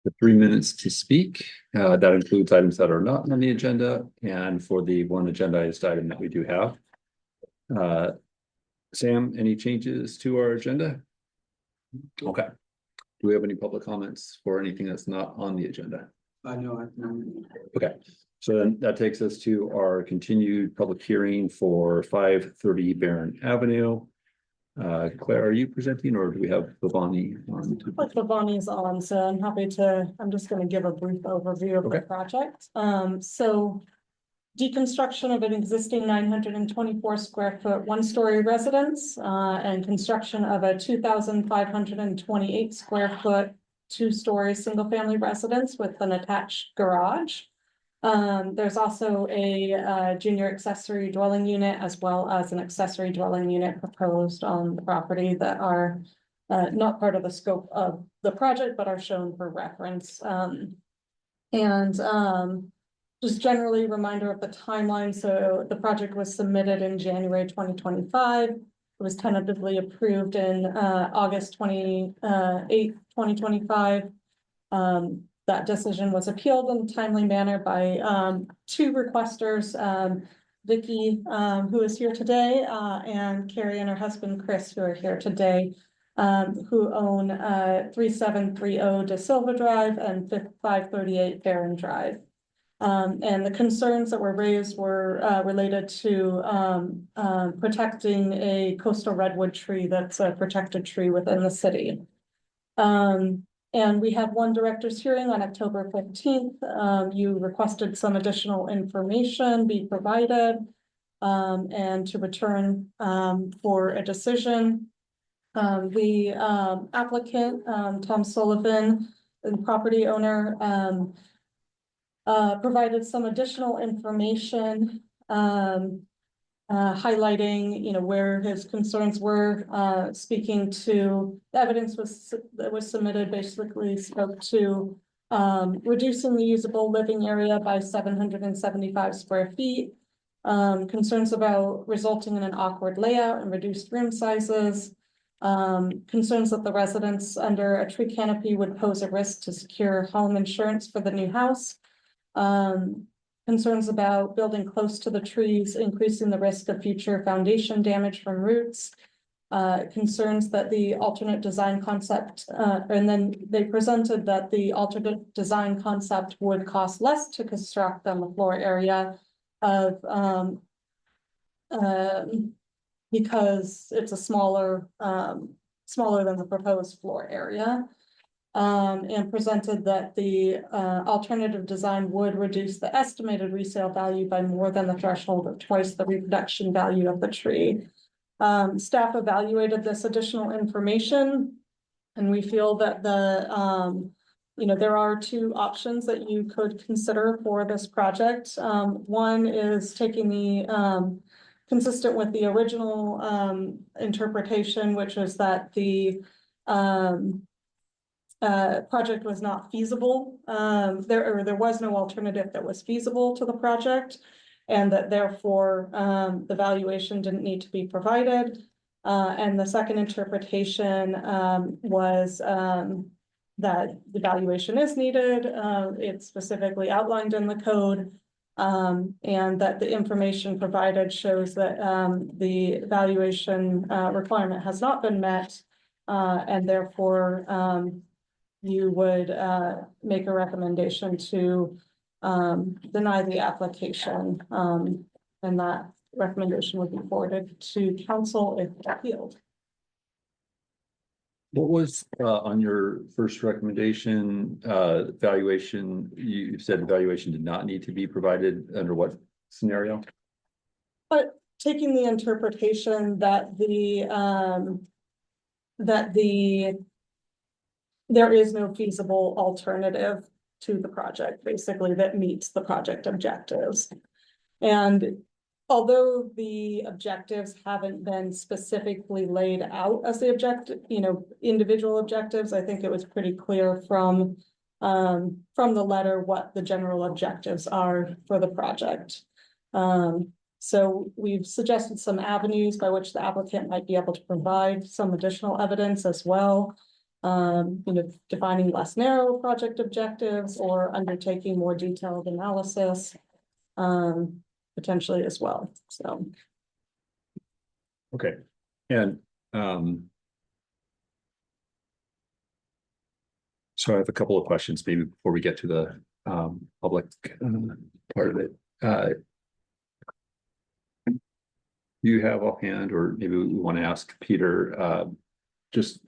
the 3 minutes to speak. That includes items that are not on the agenda and for the one agendized item that we do have. Sam, any changes to our agenda? Okay. Do we have any public comments for anything that's not on the agenda? No. Okay, so then that takes us to our continued public hearing for 530 Barron Avenue. Claire, are you presenting or do we have Bhavani on? Like Bhavani's on, so I'm just going to give a brief overview of the project. So deconstruction of an existing 924 square foot one-story residence and construction of a 2,528 square foot two-story single-family residence with an attached garage. There's also a junior accessory dwelling unit as well as an accessory dwelling unit proposed on the property that are not part of the scope of the project, but are shown for reference. Just generally a reminder of the timeline. So the project was submitted in January 2025. It was tentatively approved in August 28th, 2025. That decision was appealed in a timely manner by two requesters, Vicky, who is here today, and Carrie and her husband, Chris, who are here today, who own 3730 De Silva Drive and 538 Barron Drive. And the concerns that were raised were related to protecting a coastal redwood tree that's a protected tree within the city. And we had one director's hearing on October 15th. You requested some additional information be provided and to return for a decision. The applicant, Tom Sullivan, the property owner, provided some additional information highlighting, where his concerns were, speaking to the evidence that was submitted, basically spoke to reducing the usable living area by 775 square feet, concerns about resulting in an awkward layout and reduced room sizes, concerns that the residents under a tree canopy would pose a risk to secure home insurance for the new house, concerns about building close to the trees, increasing the risk of future foundation damage from roots, concerns that the alternate design concept, and then they presented that the alternate design concept would cost less to construct than the floor area of, because it's a smaller than the proposed floor area. And presented that the alternative design would reduce the estimated resale value by more than the threshold of twice the reproduction value of the tree. Staff evaluated this additional information, and we feel that there are two options that you could consider for this project. One is taking the consistent with the original interpretation, which was that the project was not feasible. There was no alternative that was feasible to the project, and that therefore the valuation didn't need to be provided. And the second interpretation was that the valuation is needed. It's specifically outlined in the code, and that the information provided shows that the valuation requirement has not been met, and therefore you would make a recommendation to deny the application, and that recommendation would be forwarded to council if appealed. What was on your first recommendation, valuation? You said valuation did not need to be provided under what scenario? But taking the interpretation that there is no feasible alternative to the project, basically, that meets the project objectives. And although the objectives haven't been specifically laid out as the objective, individual objectives, I think it was pretty clear from the letter what the general objectives are for the project. So we've suggested some avenues by which the applicant might be able to provide some additional evidence as well. Defining less narrow project objectives or undertaking more detailed analysis. Potentially as well, so. Okay, and so I have a couple of questions maybe before we get to the public part of it. You have offhand, or maybe we want to ask Peter, just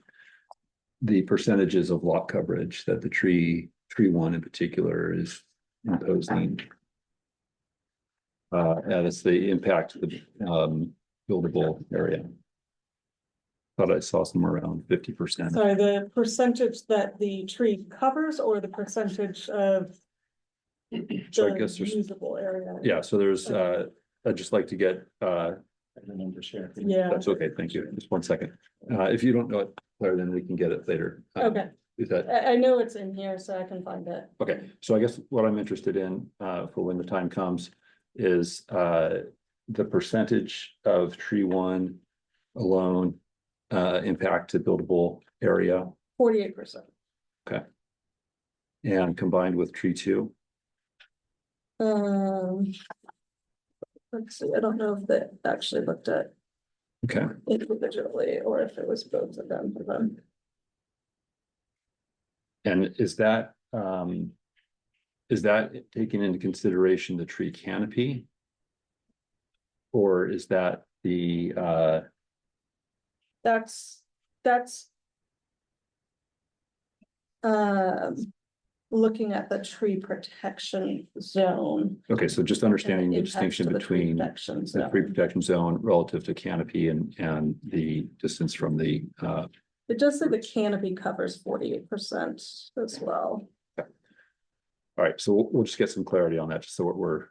the percentages of lot coverage that the tree one in particular is imposing. And it's the impact of the buildable area. Thought I saw somewhere around 50%. Sorry, the percentage that the tree covers or the percentage of So I the guess there's, usable area? yeah, so there's, I'd just like to get, The number share. Yeah, that's okay, thank you, just 1 second. If you don't know it, Claire, then we can get it later. okay, Is that, I know it's in here, so I can find it. okay, so I guess what I'm interested in, for when the time comes is, the percentage of tree one alone, impact to buildable area 48%. and combined with tree two. Let's see, I don't know if they actually looked at Okay, individually or if it was both of them for them. and is that taking into consideration the tree canopy? Or is that the That's looking at the tree protection zone. okay, so just understanding the Impacts distinction to the tree between protection the zone. tree protection zone relative to canopy and the distance from the It does say the canopy covers 48% as well. all right, so we'll just get some clarity on that, just so we're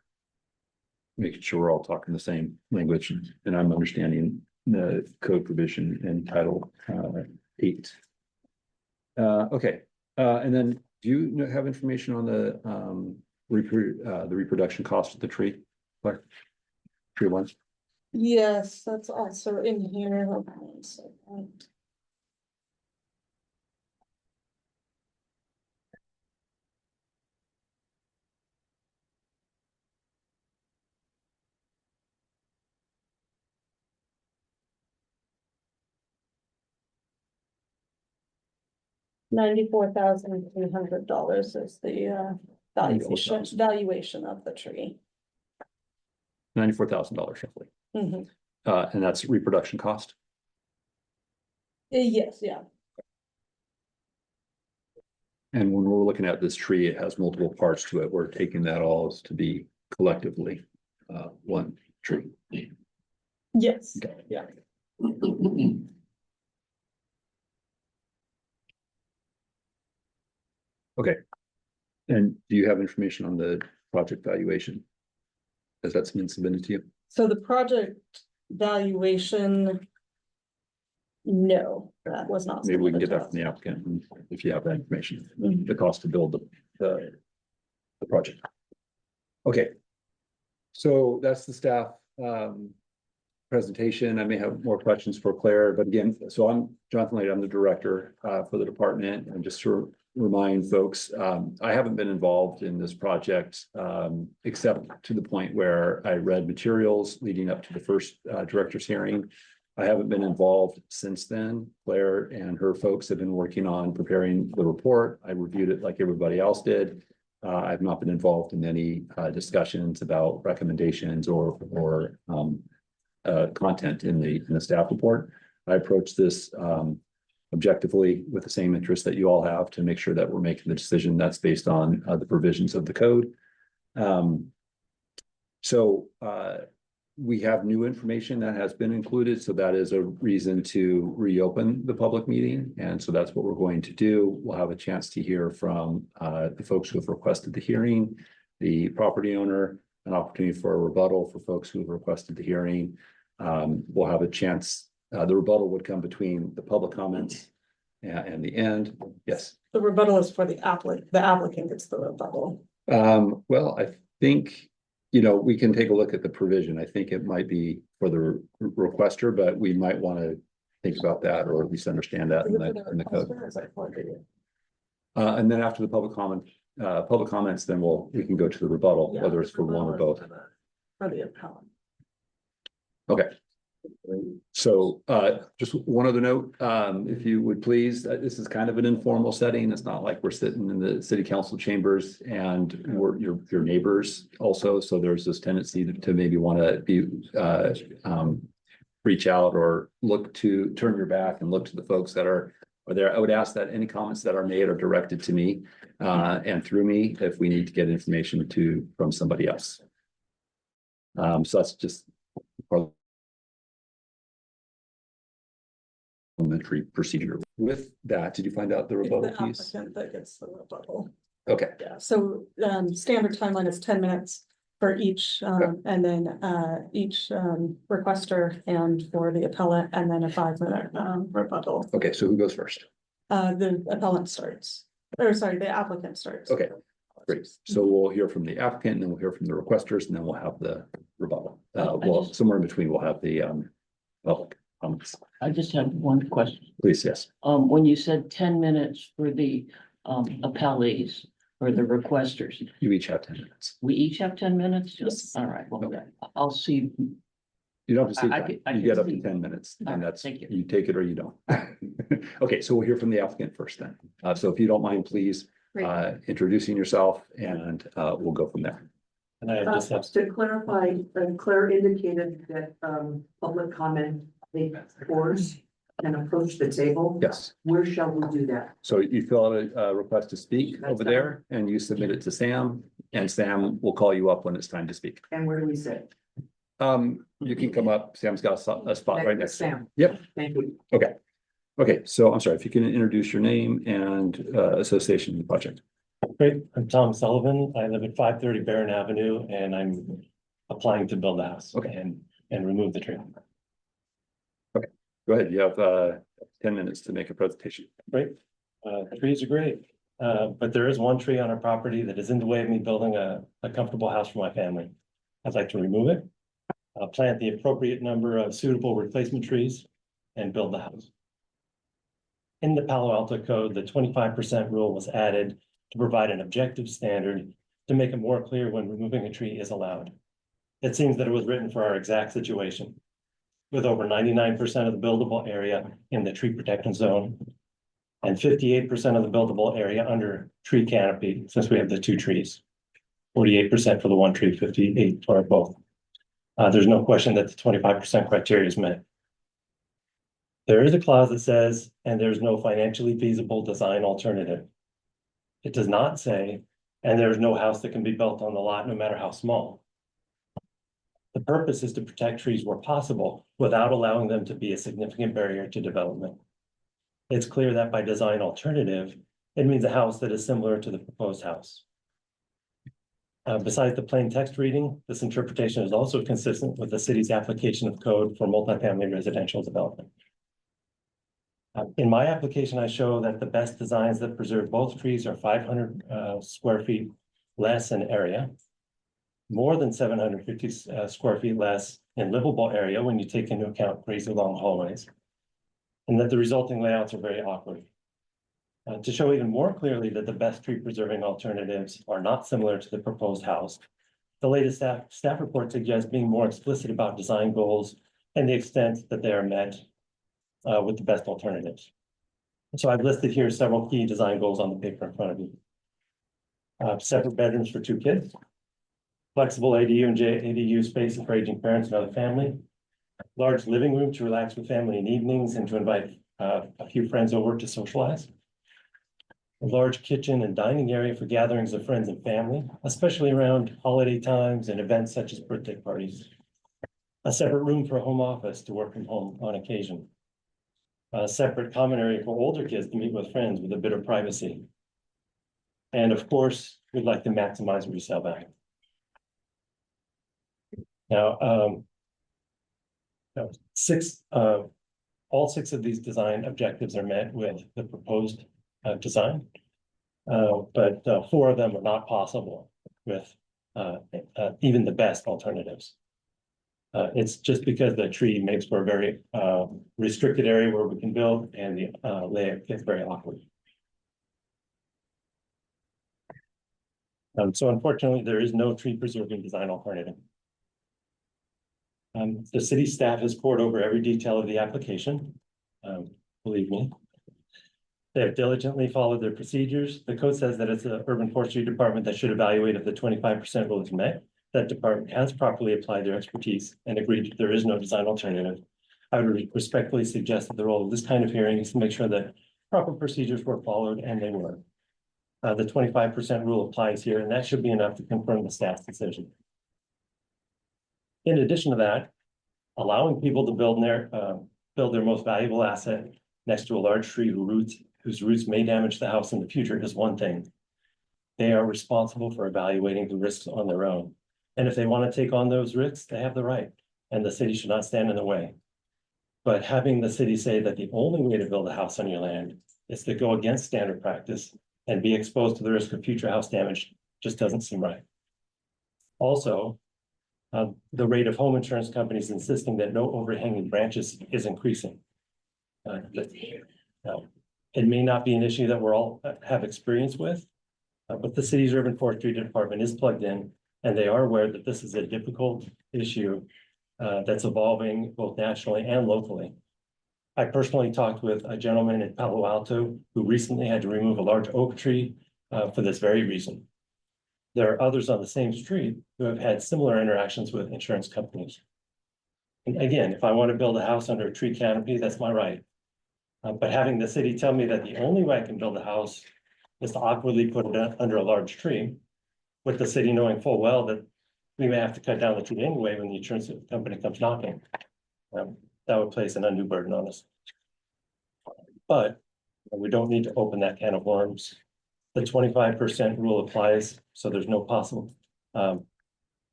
making sure we're all talking the same language and I'm understanding the code provision in Title 8. Okay, and then do you have information on the reproduction cost of the tree? Claire? Tree one? Yes, that's also in here. Hold on 1 second. $94,300 is the valuation of the tree. $94,000 roughly. Mhm. And that's reproduction cost. Yes, yeah. And when we're looking at this tree, it has multiple parts to it. We're taking that all as to be collectively one tree. Yes, Okay. yeah. Okay. And do you have information on the project valuation? Has that been submitted to you? So the project valuation. No, that was not. Maybe we can get submitted that from the applicant if you have that information, Mhm. the cost to build the project. Okay. So that's the staff presentation. I may have more questions for Claire, but again, so I'm Jonathan Lade, I'm the director for the department, and just to remind folks, I haven't been involved in this project except to the point where I read materials leading up to the first director's hearing. I haven't been involved since then. Claire and her folks have been working on preparing the report. I reviewed it like everybody else did. I've not been involved in any discussions about recommendations or content in the staff report. I approached this objectively with the same interest that you all have to make sure that we're making the decision that's based on the provisions of the code. We have new information that has been included, so that is a reason to reopen the public meeting. And so that's what we're going to do. We'll have a chance to hear from the folks who have requested the hearing, the property owner, an opportunity for a rebuttal for folks who have requested the hearing. We'll have a chance, the rebuttal would come between the public comments and the end. Yes. The rebuttal is for the applicant gets the rebuttal. Well, I think, we can take a look at the provision. I think it might be for the requester, but we might want to think about that, or at least understand that in the code. And then after the public comments, then we can go to the rebuttal, whether it's for one or both. For the appellant. Okay. So just one other note, if you would please, this is kind of an informal setting. It's not like we're sitting in the city council chambers and we're your neighbors also. So there's this tendency to maybe want to be reach out or turn your back and look to the folks that are there. I would ask that any comments that are made are directed to me and through me if we need to get information from somebody else. So that's just parliamentary procedure. With that, did you find out the rebuttal piece? Applicant that gets the rebuttal. Okay. Yeah, so standard timeline is 10 minutes for each, and then each requester and for the appellant, and then a 5-minute rebuttal. Okay, so who goes first? The appellant starts, or sorry, the applicant starts. Okay, great. So we'll hear from the applicant, and then we'll hear from the requesters, and then we'll have the rebuttal. Well, somewhere in between, we'll have the public comments. I just have one question. Please, yes. When you said 10 minutes for the appellees or the requesters, You each have 10 minutes. we each have 10 minutes? Yes. All right, well, Okay. I'll see. You don't have to see I that. can- I You can get up to see. 10 minutes, All and right, that's, thank you. you take it or you don't. Okay, so we'll hear from the applicant first then. So if you don't mind, please, introducing yourself, and we'll go from there. And I just have, To clarify, Claire indicated that public comment course can approach the table. Yes. Where shall we do that? So you fill out a request to speak That's over there, and you submit it to Sam, and Sam will call you up when it's time to speak. And where do we sit? You can come up. Sam's got a spot right next to him. Sam. Yep. Thank you. Okay, so I'm sorry, if you can introduce your name and association with the project. great, I'm Tom Sullivan. I live at 530 Barron Avenue and I'm applying to build a house. Okay. And remove the tree. Go ahead, you have 10 minutes to make a presentation. Great. Trees are great. But there is one tree on our property that is in the way of me building a comfortable house for my family. I'd like to remove it. Plant the appropriate number of suitable replacement trees and build the house. In the Palo Alto Code, the 25% rule was added to provide an objective standard to make it more clear when removing a tree is allowed. It seems that it was written for our exact situation, with over 99% of the buildable area in the tree protection zone and 58% of the buildable area under tree canopy, since we have the 2 trees. 48% for the 1 tree, 58 for both. There's no question that the 25% criteria is met. There is a clause that says, and there's no financially feasible design alternative. It does not say, and there is no house that can be built on the lot, no matter how small. The purpose is to protect trees where possible without allowing them to be a significant barrier to development. It's clear that by design alternative, it means a house that is similar to the proposed house. Besides the plain text reading, this interpretation is also consistent with the city's application of code for multifamily residential development. In my application, I show that the best designs that preserve both trees are 500 square feet less in area, more than 750 square feet less in livable area when you take into account crazy long hallways, and that the resulting layouts are very awkward. To show even more clearly that the best tree preserving alternatives are not similar to the proposed house, the latest staff report suggests being more explicit about design goals and the extent that they are met with the best alternatives. So I've listed here several key design goals on the paper in front of you. Separate bedrooms for 2 kids, flexible ADU and JADU spaces for aging parents and other family, large living room to relax with family in evenings and to invite a few friends over to socialize. A large kitchen and dining area for gatherings of friends and family, especially around holiday times and events such as birthday parties. A separate room for a home office to work from home on occasion. A separate common area for older kids to meet with friends with a bit of privacy. And of course, we'd like to maximize resale value. Now, all 6 of these design objectives are met with the proposed design, but 4 of them are not possible with even the best alternatives. It's just because the tree makes for a very restricted area where we can build, and the layout gets very awkward. So unfortunately, there is no tree preserving design alternative. The city staff has pored over every detail of the application. Believe me. They have diligently followed their procedures. The code says that it's the urban forestry department that should evaluate if the 25% rule is met. That department has properly applied their expertise and agreed there is no design alternative. I would respectfully suggest that the role of this kind of hearing is to make sure that proper procedures were followed, and they were. The 25% rule applies here, and that should be enough to confirm the staff's decision. In addition to that, allowing people to build their most valuable asset next to a large tree whose roots may damage the house in the future is one thing. They are responsible for evaluating the risks on their own. And if they want to take on those risks, they have the right, and the city should not stand in the way. But having the city say that the only way to build a house on your land is to go against standard practice and be exposed to the risk of future house damage just doesn't seem right. Also, the rate of home insurance companies insisting that no overhanging branches is increasing. It may not be an issue that we're all have experience with, but the city's urban forestry department is plugged in, and they are aware that this is a difficult issue that's evolving both nationally and locally. I personally talked with a gentleman in Palo Alto who recently had to remove a large oak tree for this very reason. There are others on the same street who have had similar interactions with insurance companies. And again, if I want to build a house under a tree canopy, that's my right. But having the city tell me that the only way I can build a house is to awkwardly put it under a large tree, with the city knowing full well that we may have to cut down the tree anyway when the insurance company comes knocking, that would place an undue burden on us. But we don't need to open that can of worms. The 25% rule applies, so there's no possible, and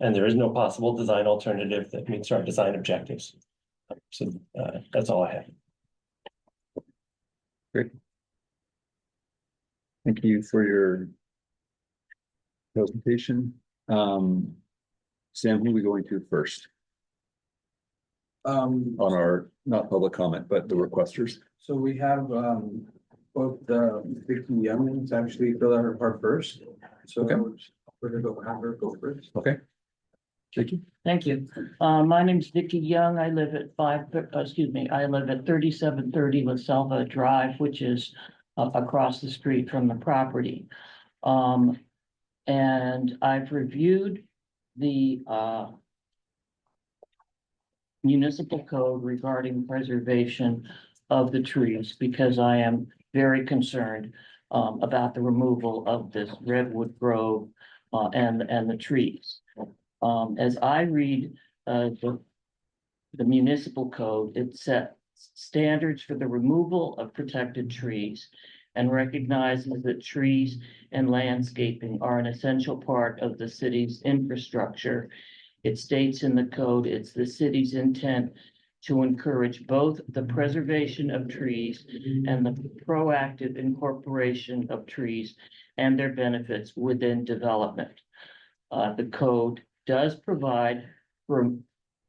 there is no possible design alternative that meets our design objectives. So that's all I have. Great. Thank you for your presentation. Sam, who are we going to first on our, not public comment, but the requesters? So we have both Vicky Young is actually fill out our first. So Okay. we're gonna go have her go first. Okay. Vicky? Thank you. My name's Vicky Young. I live at I live at 3730 La Selva Drive, which is across the street from the property. And I've reviewed the municipal code regarding preservation of the trees because I am very concerned about the removal of this redwood grove and the trees. As I read the municipal code, it sets standards for the removal of protected trees and recognizes that trees and landscaping are an essential part of the city's infrastructure. It states in the code, it's the city's intent to encourage both the preservation of trees and the proactive incorporation of trees and their benefits within development. The code does provide for,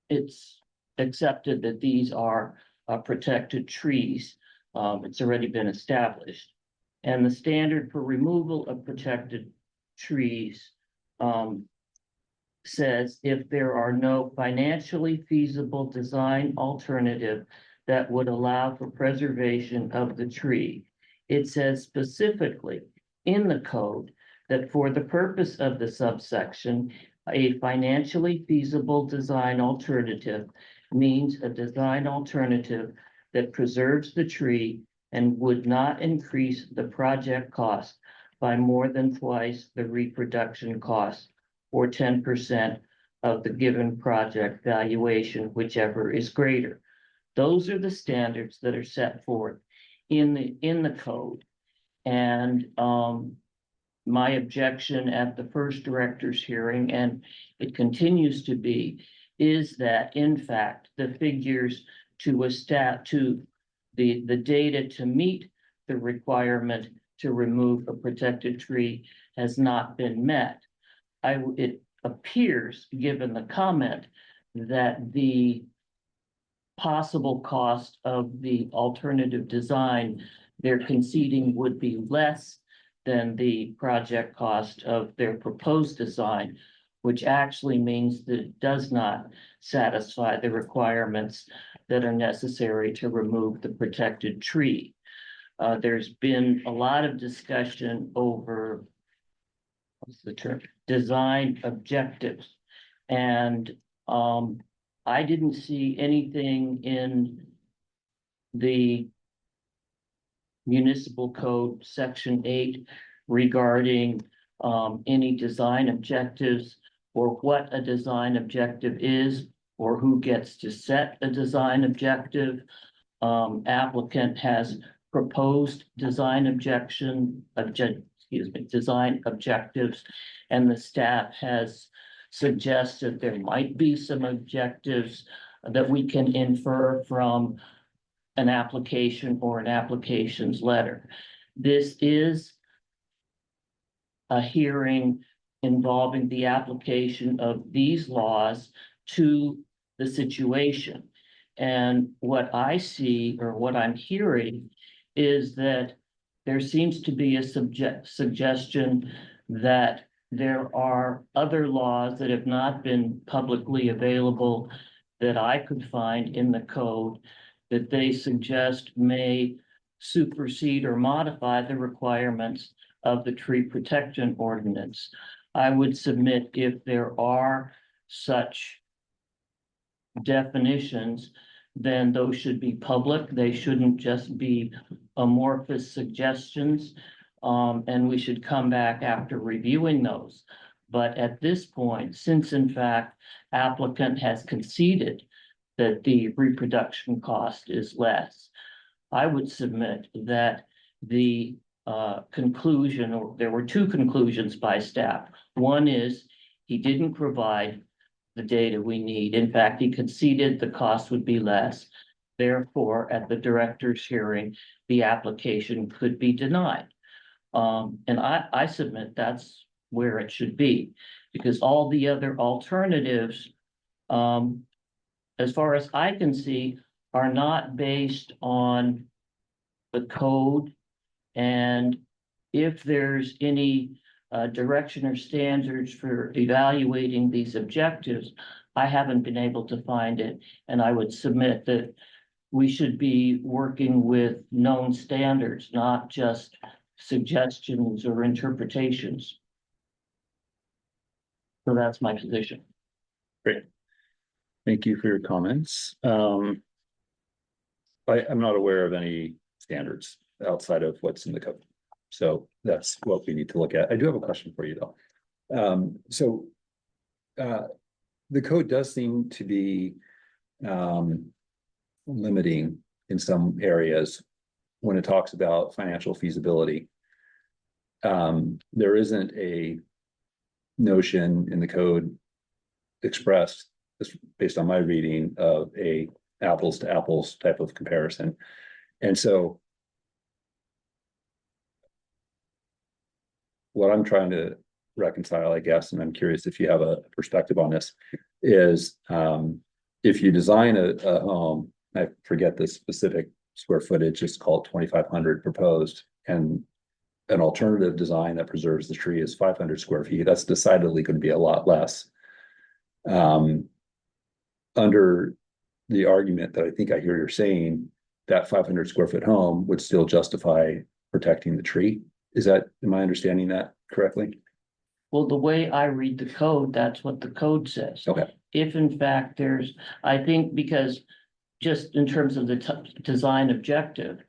it's accepted that these are protected trees. It's already been established. And the standard for removal of protected trees says if there are no financially feasible design alternative that would allow for preservation of the tree. It says specifically in the code that for the purpose of the subsection, a financially feasible design alternative means a design alternative that preserves the tree and would not increase the project cost by more than twice the reproduction cost or 10% of the given project valuation, whichever is greater. Those are the standards that are set forth in the code. And my objection at the first director's hearing, and it continues to be, is that in fact, the figures to the data to meet the requirement to remove a protected tree has not been met. It appears, given the comment, that the possible cost of the alternative design they're conceding would be less than the project cost of their proposed design, which actually means that it does not satisfy the requirements that are necessary to remove the protected tree. There's been a lot of discussion over, what's the term, design objectives. And I didn't see anything in the municipal code section 8 regarding any design objectives or what a design objective is or who gets to set a design objective. Applicant has proposed design design objectives, and the staff has suggested there might be some objectives that we can infer from an application or an applications letter. This is a hearing involving the application of these laws to the situation. And what I see, or what I'm hearing, is that there seems to be a suggestion that there are other laws that have not been publicly available that I could find in the code that they suggest may supersede or modify the requirements of the tree protection ordinance. I would submit if there are such definitions, then those should be public. They shouldn't just be amorphous suggestions. And we should come back after reviewing those. But at this point, since in fact applicant has conceded that the reproduction cost is less, I would submit that the conclusion, or there were two conclusions by staff. One is he didn't provide the data we need. In fact, he conceded the cost would be less. Therefore, at the director's hearing, the application could be denied. And I submit that's where it should be, because all the other alternatives, as far as I can see, are not based on the code. And if there's any direction or standards for evaluating these objectives, I haven't been able to find it. And I would submit that we should be working with known standards, not just suggestions or interpretations. So that's my position. Great. Thank you for your comments. I'm not aware of any standards outside of what's in the code. So that's what we need to look at. I do have a question for you though. The code does seem to be limiting in some areas when it talks about financial feasibility. There isn't a notion in the code expressed, based on my reading, of a apples to apples type of comparison. And so what I'm trying to reconcile, I guess, and I'm curious if you have a perspective on this, is if you design a home, I forget the specific square footage, just call it 2,500 proposed, and an alternative design that preserves the tree is 500 square feet, that's decidedly going to be a lot less. Under the argument that I think I hear you're saying, that 500 square foot home would still justify protecting the tree. Am I understanding that correctly? Well, the way I read the code, that's what the code says. Okay. If in fact I think because just in terms of the design objective,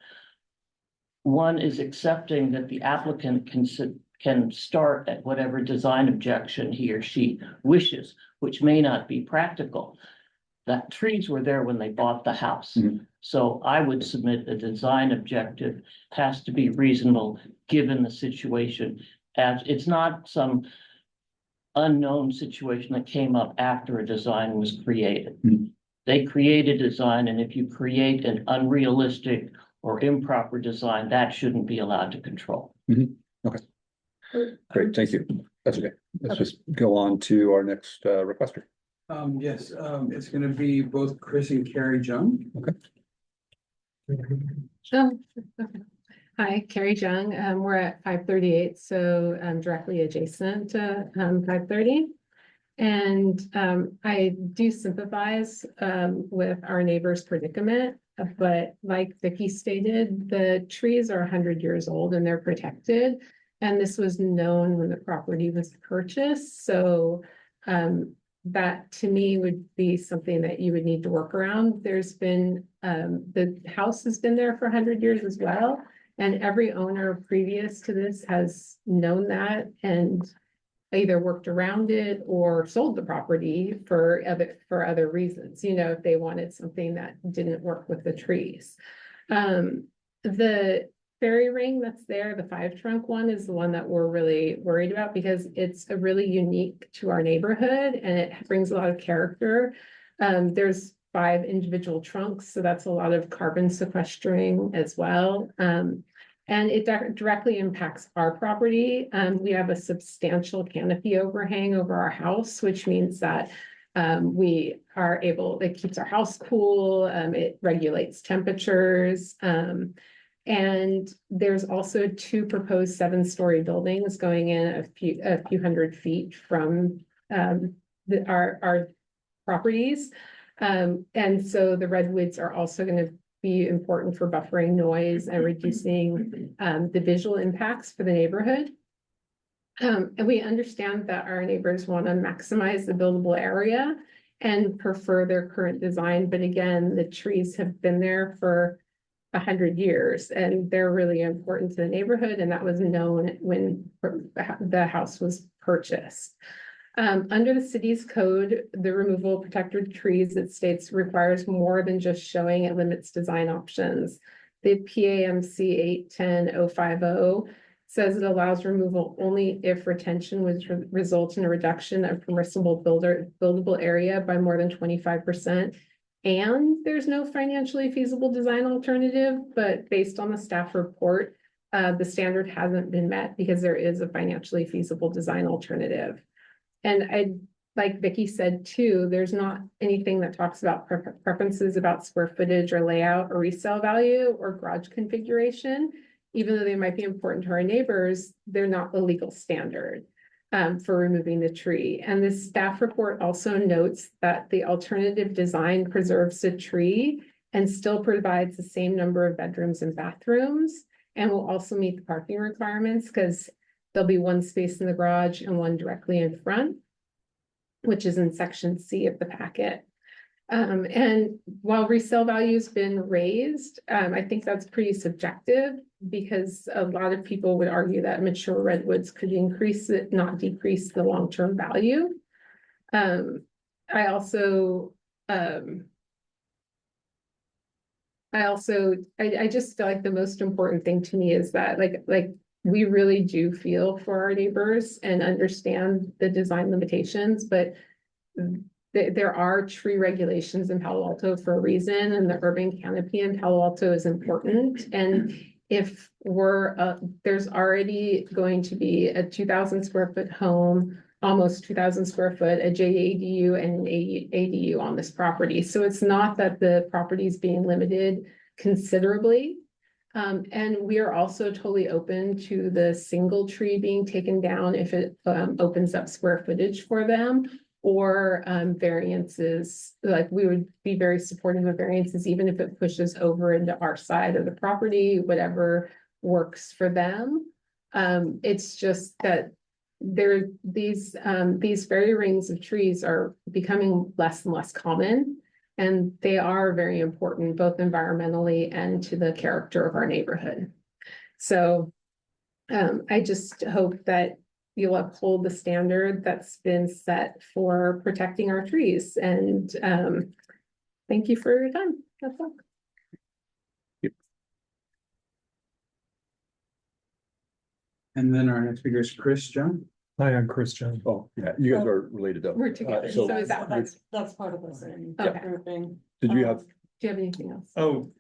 one is accepting that the applicant can start at whatever design objection he or she wishes, which may not be practical. That trees were there when they bought the house. Mm-hmm. So I would submit a design objective has to be reasonable given the situation. As it's not some unknown situation that came up after a design was created. Mm-hmm. They created a design, and if you create an unrealistic or improper design, that shouldn't be allowed to control. Mm-hmm. Okay. Great, thank you. That's okay. Let's just go on to our next requester. Yes, it's gonna be both Chris and Carrie Jung. Oh, okay. Hi, Carrie Jung. We're at 538, so directly adjacent to 530. And I do sympathize with our neighbor's predicament, but like Vicky stated, the trees are 100 years old and they're protected. And this was known when the property was purchased, so that to me would be something that you would need to work around. There's been, the house has been there for 100 years as well. And every owner previous to this has known that and either worked around it or sold the property for other reasons, you know, if they wanted something that didn't work with the trees. The fairy ring that's there, the 5 trunk one, is the one that we're really worried about because it's a really unique to our neighborhood and it brings a lot of character. There's 5 individual trunks, so that's a lot of carbon sequestering as well. And it directly impacts our property. We have a substantial canopy overhang over our house, which means that we are able, it keeps our house cool, it regulates temperatures. And there's also 2 proposed 7-story buildings going in a few hundred feet from our properties. And so the redwoods are also going to be important for buffering noise and reducing the visual impacts for the neighborhood. And we understand that our neighbors want to maximize the buildable area and prefer their current design. But again, the trees have been there for 100 years and they're really important to the neighborhood. And that was known when the house was purchased. Under the city's code, the removal of protected trees, it states, requires more than just showing it limits design options. The PAMC 810-050 says it allows removal only if retention would result in a reduction of permissible buildable area by more than 25%. And there's no financially feasible design alternative, but based on the staff report, the standard hasn't been met because there is a financially feasible design alternative. And like Vicky said too, there's not anything that talks about preferences about square footage or layout or resale value or garage configuration. Even though they might be important to our neighbors, they're not the legal standard for removing the tree. And the staff report also notes that the alternative design preserves the tree and still provides the same number of bedrooms and bathrooms, and will also meet the parking requirements because there'll be 1 space in the garage and 1 directly in front, which is in section C of the packet. And while resale value has been raised, I think that's pretty subjective because a lot of people would argue that mature redwoods could increase it, not decrease the long-term value. I just feel like the most important thing to me is that like we really do feel for our neighbors and understand the design limitations, but there are tree regulations in Palo Alto for a reason, and the urban canopy in Palo Alto is important. And if there's already going to be a 2,000 square foot home, almost 2,000 square foot, a JADU and an ADU on this property. So it's not that the property is being limited considerably. And we are also totally open to the single tree being taken down if it opens up square footage for them, or variances. Like we would be very supportive of variances, even if it pushes over into our side of the property, whatever works for them. It's just that these fairy rings of trees are becoming less and less common. And they are very important, both environmentally and to the character of our neighborhood. So I just hope that you'll uphold the standard that's been set for protecting our trees. And thank you for your time. That's all. And then our next speaker is Chris Jung. Hi, I'm Chris Jones. Oh, yeah, you guys are related to. We're together, so so is that, would- that's part of the same Okay. grouping. Did you have, Do you have anything else? Oh,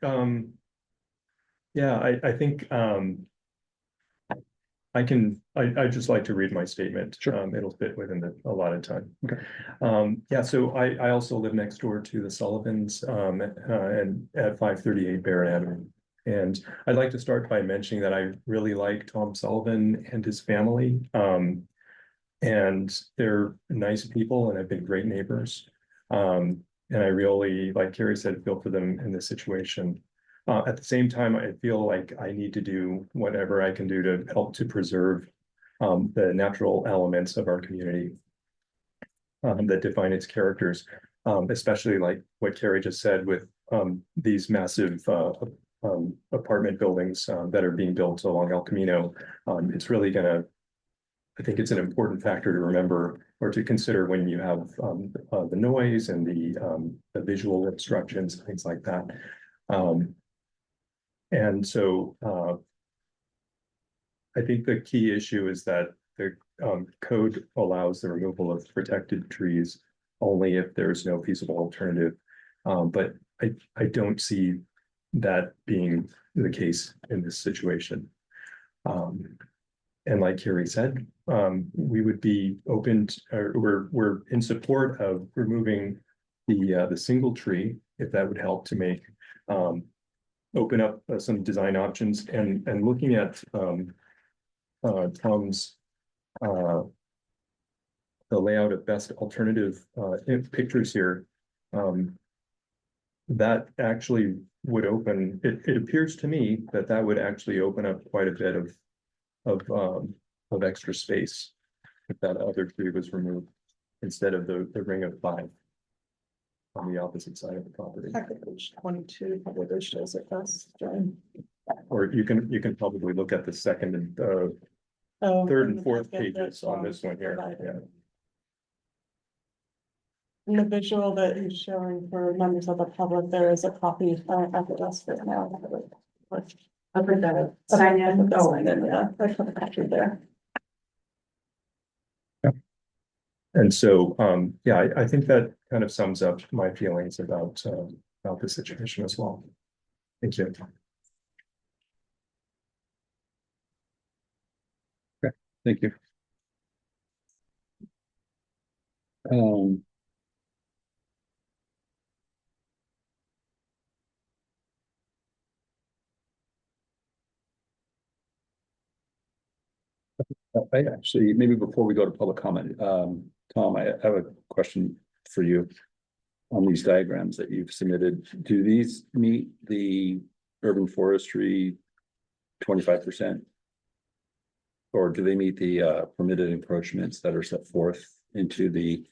yeah, I think, I'd just like to read my statement. Sure. It'll fit within the allotted time. Okay. Yeah, so I also live next door to the Sullivans, and at 538 Barrett Avenue. And I'd like to start by mentioning that I really like Tom Sullivan and his family. And they're nice people and have been great neighbors. And I really, like Carrie said, feel for them in this situation. At the same time, I feel like I need to do whatever I can do to help to preserve the natural elements of our community that define its characters, especially like what Carrie just said with these massive apartment buildings that are being built along El Camino. It's really I think it's an important factor to remember or to consider when you have the noise and the visual obstructions, things like that. And so I think the key issue is that the code allows the removal of protected trees only if there's no feasible alternative. But I don't see that being the case in this situation. And like Carrie said, we would be open to, or we're in support of removing the single tree if that would help to make open up some design options and looking at Tom's the layout of best alternative pictures here. That actually would open. It appears to me that would actually open up quite a bit of extra space if that other tree was removed instead of the ring of 5 on the opposite side of the property. Page 22 probably shows it best, John. Or you can probably look at the second and third and fourth pages on this one here. Yeah. In the visual that he's showing for members of the public, there is a copy at the desk right now. I'll put that Sign in. in. Oh, and then, yeah, I put a copy there. And so, yeah, I think that kind of sums up my feelings about the situation as well. Thank you. Okay, thank you. I actually, maybe before we go to public comment, Tom, I have a question for you on these diagrams that you've submitted. Do these meet the urban forestry 25%? Or do they meet the permitted encroachments that are set forth into the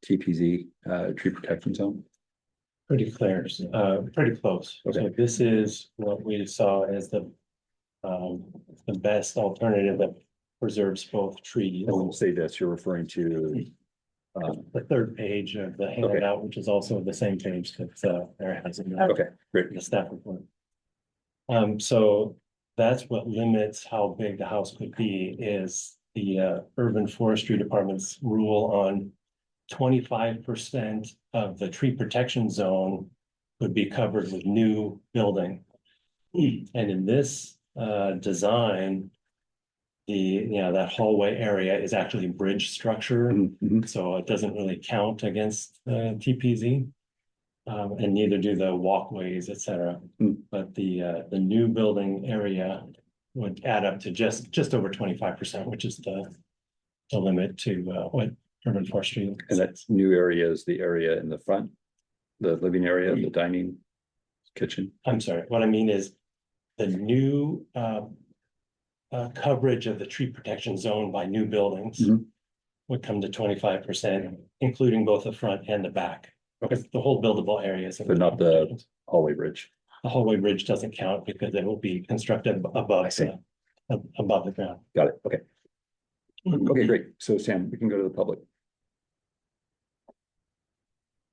TPZ tree protection zone? Pretty clear, pretty close. Okay. So this is what we saw as the best alternative that preserves both trees. And when you say this, you're referring to The third page of the handout, which is also the same page that Eric has in okay, great. the staff report. So that's what limits how big the house could be is the urban forestry department's rule on 25% of the tree protection zone would be covered with new building. And in this design, that hallway area is actually bridge structure, so it doesn't really count against TPZ. And neither do the walkways, etc. But the new building area would add up to just over 25%, which is the limit to what urban forestry. And that's new area is the area in the front, the living area, the dining kitchen. I'm sorry, what I mean is the new coverage of the tree protection zone by new buildings would come to 25%, including both the front and the back. Because the whole buildable areas. But not the hallway bridge. The hallway bridge doesn't count because it will be constructed above the ground. Got it. Okay. Okay, great. So Sam, we can go to the public.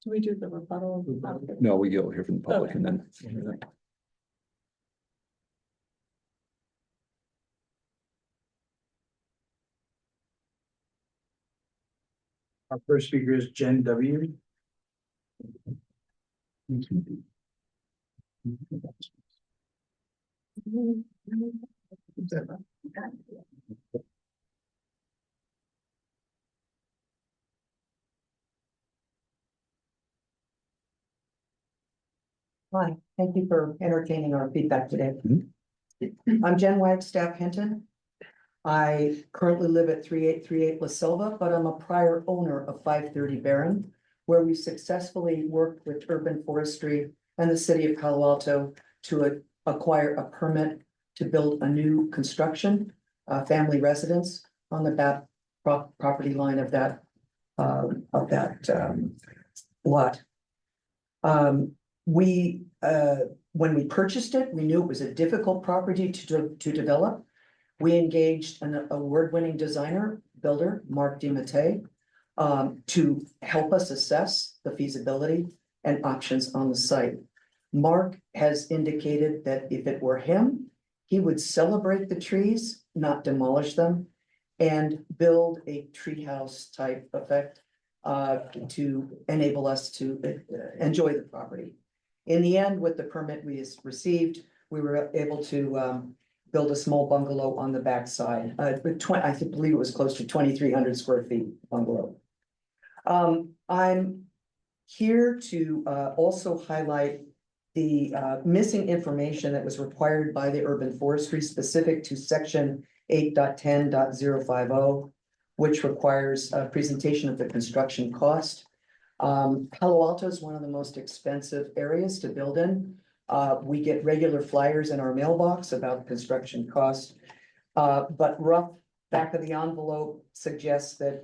Do we do the rebuttal? No, we go here from the public and then. Our first speaker is Jen W. Hi, thank you for entertaining our feedback today. I'm Jen Wagstaff Hinton. I currently live at 3838 La Silva, but I'm a prior owner of 530 Barron, where we successfully worked with urban forestry and the city of Palo Alto to acquire a permit to build a new construction, family residence on the back property line of that lot. When we purchased it, we knew it was a difficult property to develop. We engaged an award-winning designer, builder, Mark DiMattei, to help us assess the feasibility and options on the site. Mark has indicated that if it were him, he would celebrate the trees, not demolish them, and build a treehouse type effect to enable us to enjoy the property. In the end, with the permit we received, we were able to build a small bungalow on the backside. I believe it was close to 2,300 square feet bungalow. I'm here to also highlight the missing information that was required by the urban forestry specific to section 8.10.050, which requires a presentation of the construction cost. Palo Alto is one of the most expensive areas to build in. We get regular flyers in our mailbox about construction costs. But rough back of the envelope suggests that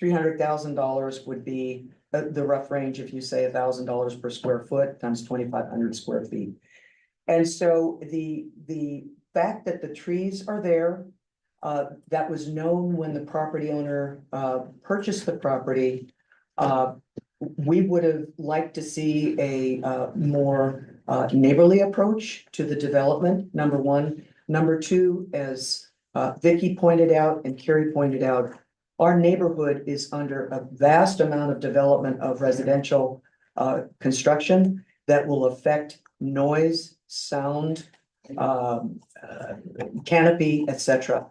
$300,000 would be the rough range if you say $1,000 per square foot times 2,500 square feet. And so the fact that the trees are there, that was known when the property owner purchased the property. We would have liked to see a more neighborly approach to the development, number one. Number two, as Vicky pointed out and Carrie pointed out, our neighborhood is under a vast amount of development of residential construction that will affect noise, sound, canopy, etc.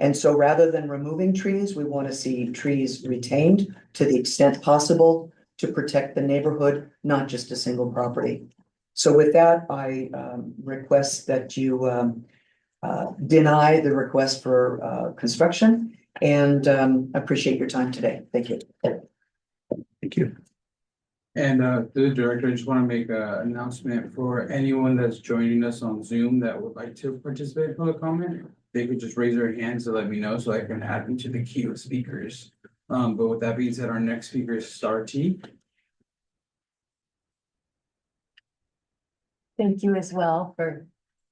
And so rather than removing trees, we want to see trees retained to the extent possible to protect the neighborhood, not just a single property. So with that, I request that you deny the request for construction and appreciate your time today. Thank you. Thank you. And the director, I just want to make an announcement for anyone that's joining us on Zoom that would like to participate in public comment. They could just raise their hands to let me know so I can add them to the queue of speakers. But with that being said, our next speaker is Star T. Thank you as well for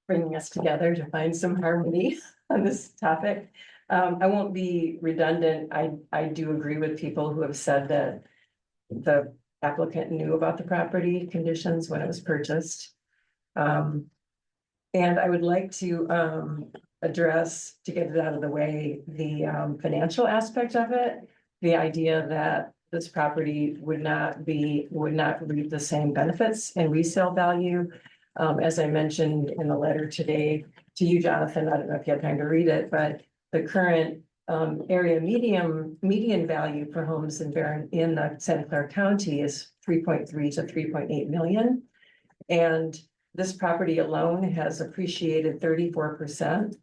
bringing us together to find some harmony on this topic. I won't be redundant. I do agree with people who have said that the applicant knew about the property conditions when it was purchased. And I would like to address, to get it out of the way, the financial aspect of it. The idea that this property would not reap the same benefits and resale value. As I mentioned in the letter today to you, Jonathan, I don't know if you had time to read it, but the current area median value for homes in the Santa Clara County is 3.3 to 3.8 million. And this property alone has appreciated 34%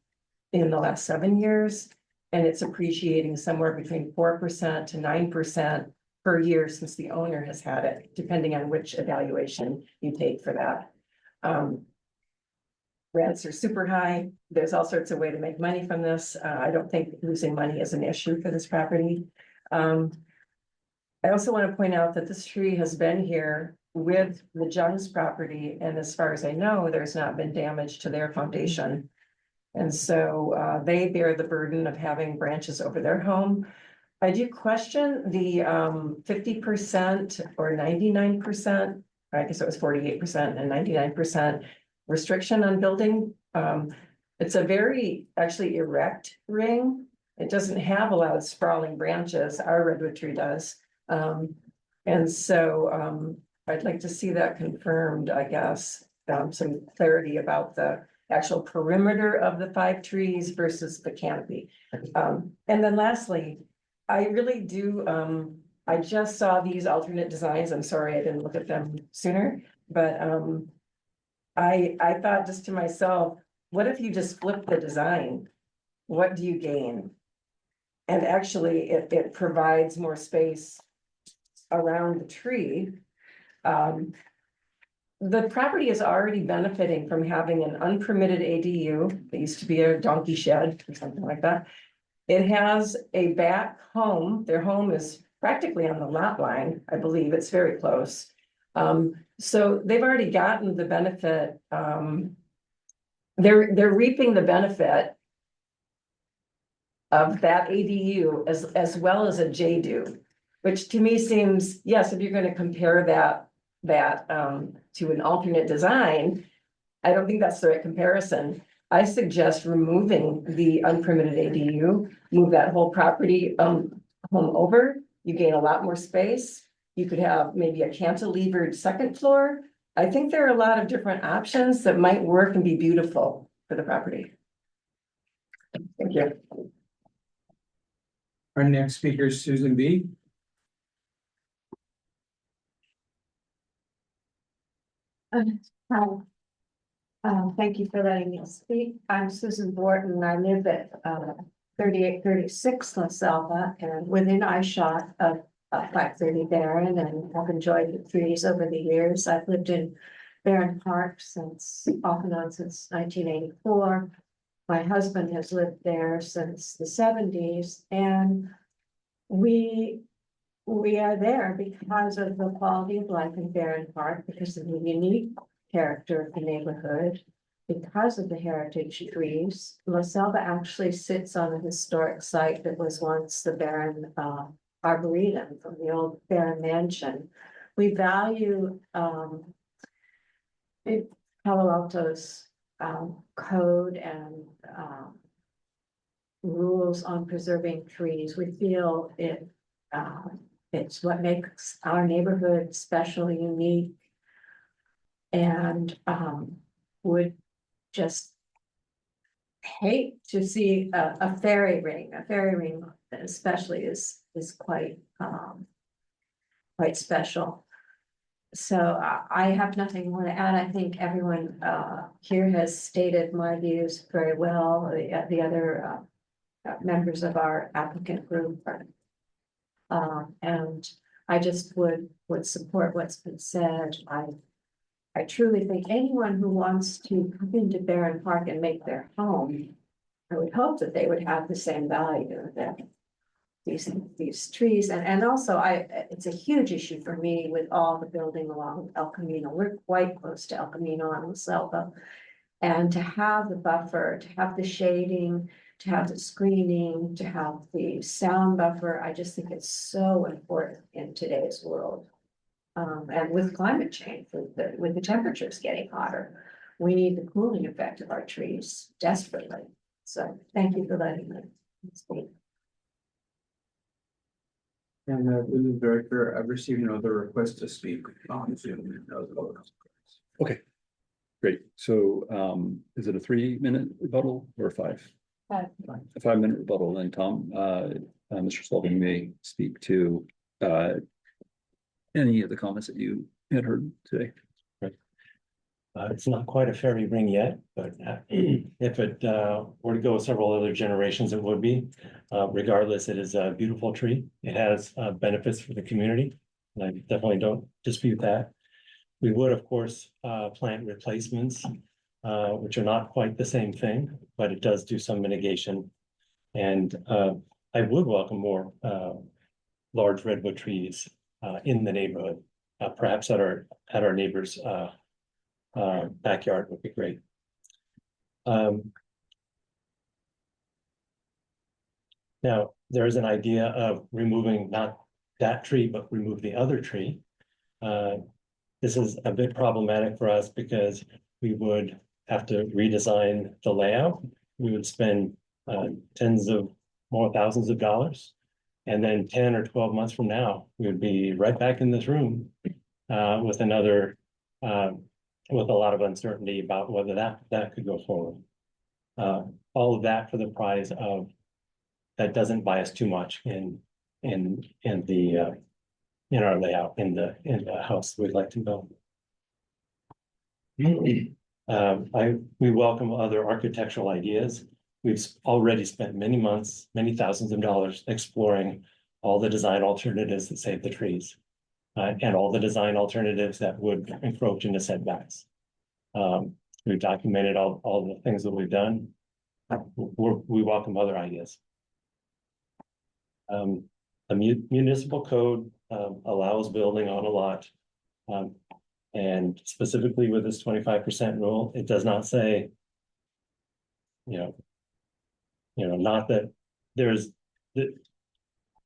in the last 7 years. And it's appreciating somewhere between 4% to 9% per year since the owner has had it, depending on which evaluation you take for that. Rents are super high. There's all sorts of ways to make money from this. I don't think losing money is an issue for this property. I also want to point out that this tree has been here with the Jung's property, and as far as I know, there's not been damage to their foundation. And so they bear the burden of having branches over their home. I do question the 50% or 99%, I guess it was 48% and 99% restriction on building. It's a very actually erect ring. It doesn't have a lot of sprawling branches. Our redwood tree does. And so I'd like to see that confirmed, I guess, some clarity about the actual perimeter of the 5 trees versus the canopy. And then lastly, I really do, I just saw these alternate designs. I'm sorry I didn't look at them sooner, but I thought just to myself, what if you just flip the design? What do you gain? And actually, it provides more space around the tree. The property is already benefiting from having an unpermitted ADU. It used to be a donkey shed or something like that. It has a back home. Their home is practically on the lot line. I believe it's very close. So they've already gotten the benefit. They're reaping the benefit of that ADU as well as a JDU, which to me seems, yes, if you're going to compare that to an alternate design, I don't think that's the right comparison. I suggest removing the unpermitted ADU, move that whole property home over. You gain a lot more space. You could have maybe a cantilevered second floor. I think there are a lot of different options that might work and be beautiful for the property. Thank you. Our next speaker is Susan B. Hi. Thank you for letting me speak. I'm Susan Borton. I live at 3836 La Selva and within eyeshot of 530 Barron, and I've enjoyed the trees over the years. I've lived in Barron Park off and on since 1984. My husband has lived there since the 70s, and we are there because of the quality of life in Barron Park, because of the unique character of the neighborhood, because of the heritage trees. La Selva actually sits on a historic site that was once the Barron Arboretum from the old Barron Mansion. We value Palo Alto's code and rules on preserving trees. We feel it's what makes our neighborhood special, unique, and would just hate to see a fairy ring. A fairy ring especially is quite special. So I have nothing more to add. I think everyone here has stated my views very well. The other members of our applicant group and I just would support what's been said. I truly think anyone who wants to come into Barron Park and make their home, I would hope that they would have the same value that these trees, and also it's a huge issue for me with all the building along El Camino. We're quite close to El Camino on La Selva, and to have the buffer, to have the shading, to have the screening, to have the sound buffer, I just think it's so important in today's world. And with climate change, with the temperatures getting hotter, we need the cooling effect of our trees desperately. So thank you for letting me speak. And the director, I've received another request to speak on Zoom. Okay, great. So is it a 3-minute rebuttal or 5? 5. A 5-minute rebuttal, then Tom, Mr. Sullivan may speak to any of the comments that you had heard today. It's not quite a fairy ring yet, but if it were to go with several other generations, it would be. Regardless, it is a beautiful tree. It has benefits for the community, and I definitely don't dispute that. We would, of course, plant replacements, which are not quite the same thing, but it does do some mitigation. And I would welcome more large redwood trees in the neighborhood, perhaps at our neighbors' backyard would be great. Now, there is an idea of removing not that tree, but remove the other tree. This is a bit problematic for us because we would have to redesign the layout. We would spend tens of more thousands of dollars. And then 10 or 12 months from now, we would be right back in this room with another with a lot of uncertainty about whether that could go forward. All of that for the price of, that doesn't buy us too much in the in our layout, in the house we'd like to build. We welcome other architectural ideas. We've already spent many months, many thousands of dollars exploring all the design alternatives that save the trees. And all the design alternatives that would encroach into setbacks. We've documented all the things that we've done. We welcome other ideas. The municipal code allows building on a lot. And specifically with this 25% rule, it does not say, not that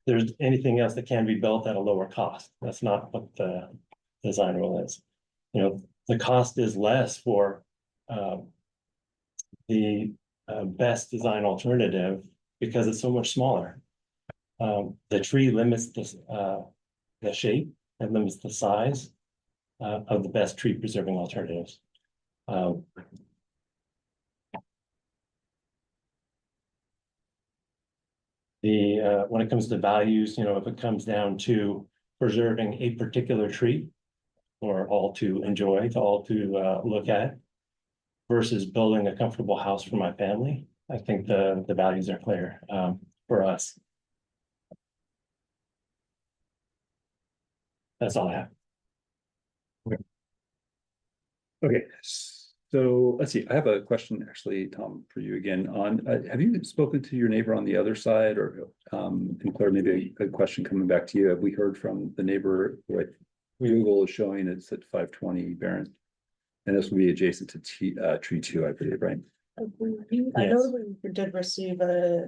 there's anything else that can be built at a lower cost. That's not what the design rule is. The cost is less for the best design alternative because it's so much smaller. The tree limits the shape and limits the size of the best tree preserving alternatives. When it comes to values, if it comes down to preserving a particular tree or all to enjoy, all to look at, versus building a comfortable house for my family, I think the values are clear for us. That's all I have. Okay, so let's see, I have a question actually, Tom, for you again on, have you spoken to your neighbor on the other side, or, and Claire, maybe a question coming back to you. Have we heard from the neighbor, what Google is showing it's at 520 Barron? And this will be adjacent to tree 2, I believe, right? I know we did receive a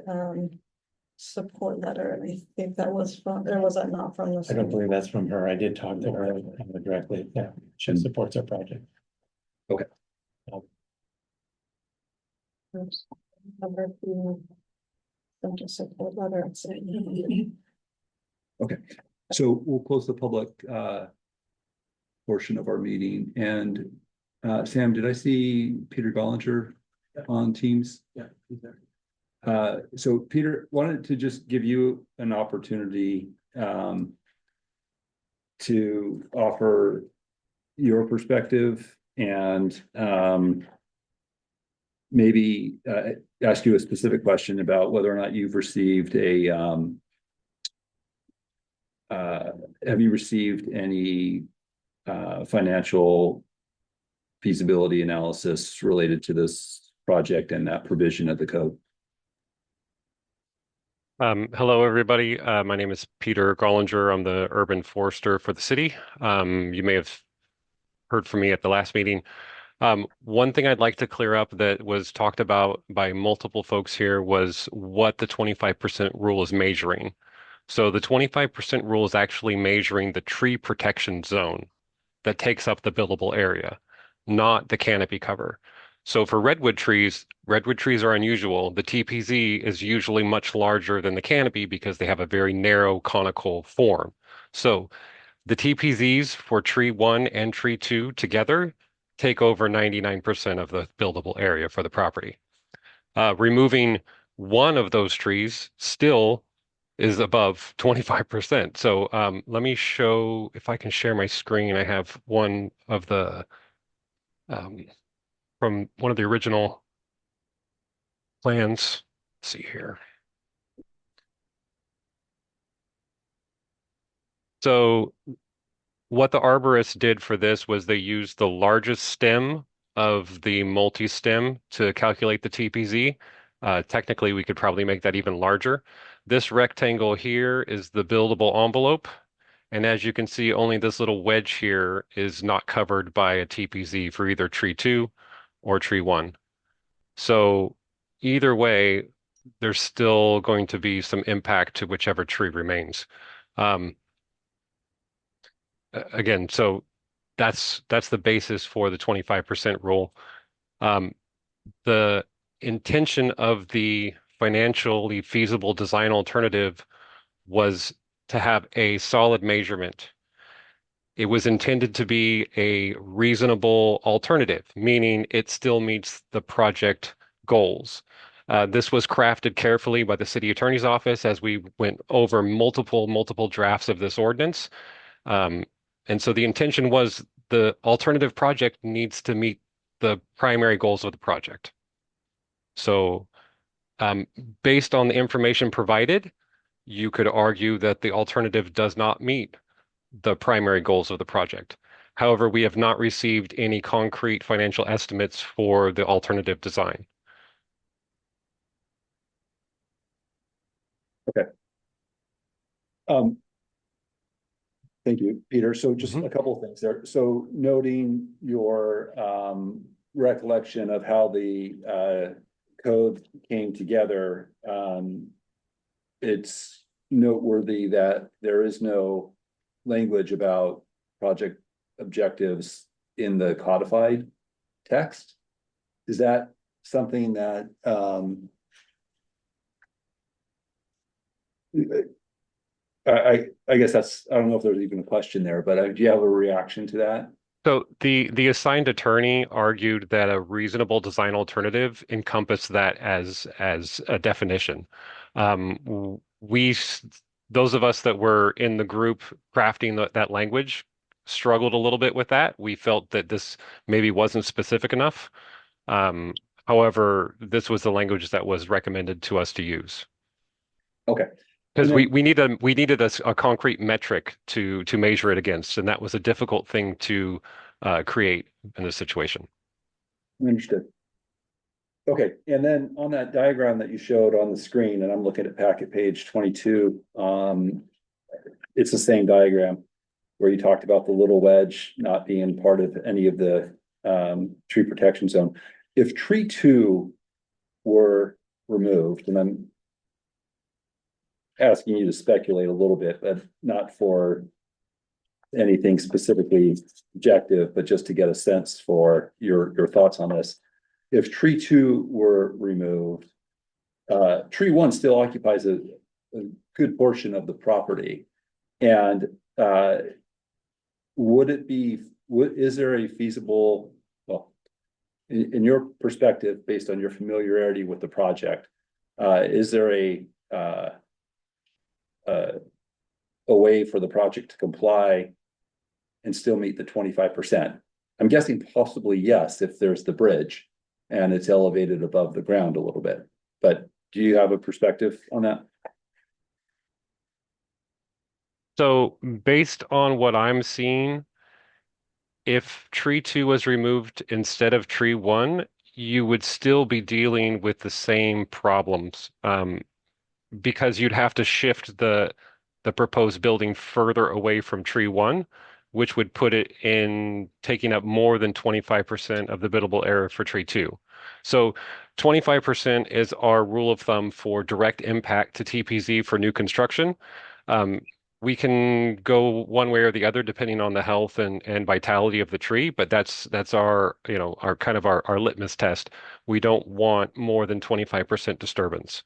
support letter, and I think that was from, or was that not from the? I don't believe that's from her. I did talk to her directly. Yeah, she supports our project. Okay. Support letter. Okay, so we'll close the public portion of our meeting. And Sam, did I see Peter Gollinger on Teams? Yeah, he's there. So Peter, wanted to just give you an opportunity to offer your perspective and maybe ask you a specific question about whether or not you've received a have you received any financial feasibility analysis related to this project and that provision of the code? Hello, everybody. My name is Peter Gollinger. I'm the urban forester for the city. You may have heard from me at the last meeting. One thing I'd like to clear up that was talked about by multiple folks here was what the 25% rule is measuring. So the 25% rule is actually measuring the tree protection zone that takes up the buildable area, not the canopy cover. So for redwood trees are unusual. The TPZ is usually much larger than the canopy because they have a very narrow conical form. So the TPZs for tree 1 and tree 2 together take over 99% of the buildable area for the property. Removing one of those trees still is above 25%. So let me show if I can share my screen. I have one of the from one of the original plans. Let's see here. So what the arborist did for this was they used the largest stem of the multi-stem to calculate the TPZ. Technically, we could probably make that even larger. This rectangle here is the buildable envelope. And as you can see, only this little wedge here is not covered by a TPZ for either tree 2 or tree 1. So either way, there's still going to be some impact to whichever tree remains. Again, so that's the basis for the 25% rule. The intention of the financially feasible design alternative was to have a solid measurement. It was intended to be a reasonable alternative, meaning it still meets the project goals. This was crafted carefully by the city attorney's office as we went over multiple drafts of this ordinance. And so the intention was the alternative project needs to meet the primary goals of the project. So based on the information provided, you could argue that the alternative does not meet the primary goals of the project. However, we have not received any concrete financial estimates for the alternative design. Okay. Thank you, Peter. So just a couple of things there. So noting your recollection of how the code came together, it's noteworthy that there is no language about project objectives in the codified text. Is that something that I guess that's, I don't know if there's even a question there, but do you have a reaction to that? So the assigned attorney argued that a reasonable design alternative encompassed that as a definition. We, those of us that were in the group crafting that language struggled a little bit with that. We felt that this maybe wasn't specific enough. However, this was the language that was recommended to us to use. Okay. Because we needed a concrete metric to measure it against, and that was a difficult thing to create in this situation. Understood. Okay, and then on that diagram that you showed on the screen, and I'm looking at packet page 22, it's the same diagram where you talked about the little wedge not being part of any of the tree protection zone. If tree 2 were removed, and I'm asking you to speculate a little bit, but not for anything specifically objective, but just to get a sense for your thoughts on this. If tree 2 were removed, tree 1 still occupies a good portion of the property. And is there a feasible, well, in your perspective, based on your familiarity with the project, is there a way for the project to comply and still meet the 25%? I'm guessing possibly yes, if there's the bridge and it's elevated above the ground a little bit. But do you have a perspective on that? So based on what I'm seeing, if tree 2 was removed instead of tree 1, you would still be dealing with the same problems. Because you'd have to shift the proposed building further away from tree 1, which would put it in taking up more than 25% of the biddable area for tree 2. So 25% is our rule of thumb for direct impact to TPZ for new construction. We can go one way or the other depending on the health and vitality of the tree, but that's our, our kind of our litmus test. We don't want more than 25% disturbance.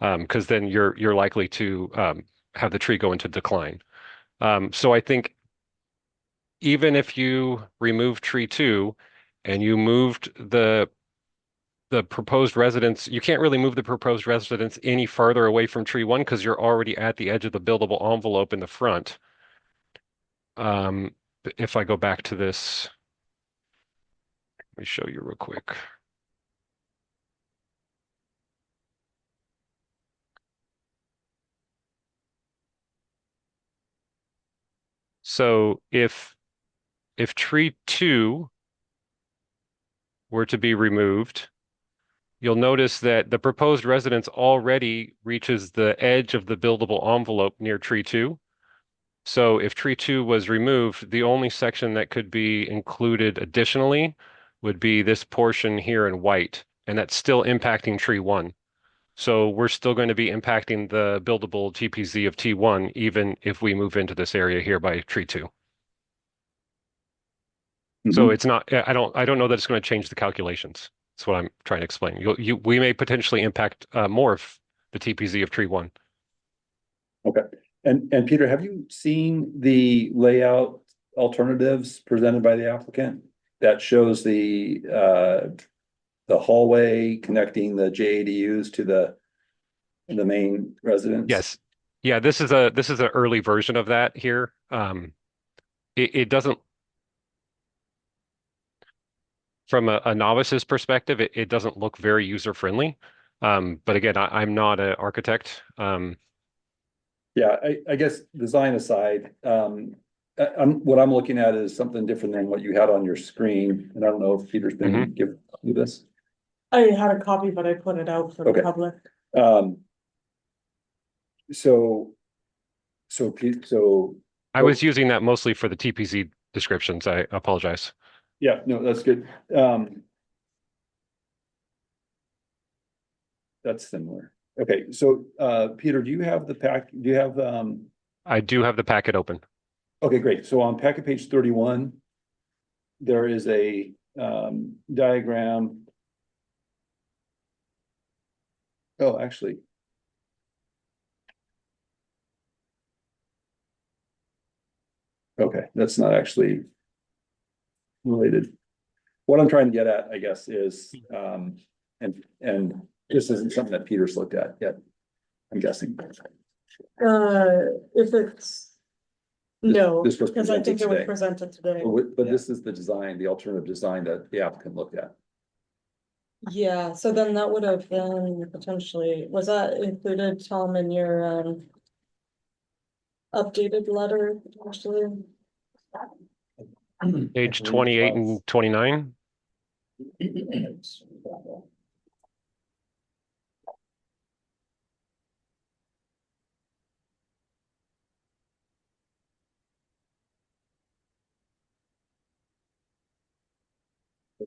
Because then you're likely to have the tree go into decline. So I think even if you remove tree 2 and you moved the proposed residence, you can't really move the proposed residence any farther away from tree 1 because you're already at the edge of the buildable envelope in the front. If I go back to this, let me show you real quick. So if tree 2 were to be removed, you'll notice that the proposed residence already reaches the edge of the buildable envelope near tree 2. So if tree 2 was removed, the only section that could be included additionally would be this portion here in white, and that's still impacting tree 1. So we're still going to be impacting the buildable TPZ of T1, even if we move into this area here by tree 2. So it's not, I don't know that it's going to change the calculations. That's what I'm trying to explain. We may potentially impact more of the TPZ of tree 1. Okay. And Peter, have you seen the layout alternatives presented by the applicant that shows the hallway connecting the JADUs to the main residence? Yes. Yeah, this is an early version of that here. It doesn't, from a novice's perspective, it doesn't look very user friendly. But again, I'm not an architect. Yeah, I guess design aside, what I'm looking at is something different than what you had on your screen, and I don't know if Peter's been giving you this. I had a copy, but I put it out for the Okay. public. So I was using that mostly for the TPZ descriptions. I apologize. yeah, no, that's good. That's similar. Okay, so Peter, do you have I do have the packet open. okay, great. So on packet page 31, there is a diagram. Oh, actually. Okay, that's not actually related. What I'm trying to get at, I guess, is and this isn't something that Peter's looked at yet, I'm guessing. If it's, no, This was because I think it was presented presented today. But this is the design, the alternative design that the applicant looked at. Yeah, so then that would have been potentially, was that included, Tom, in your updated letter potentially? Page 28 and 29.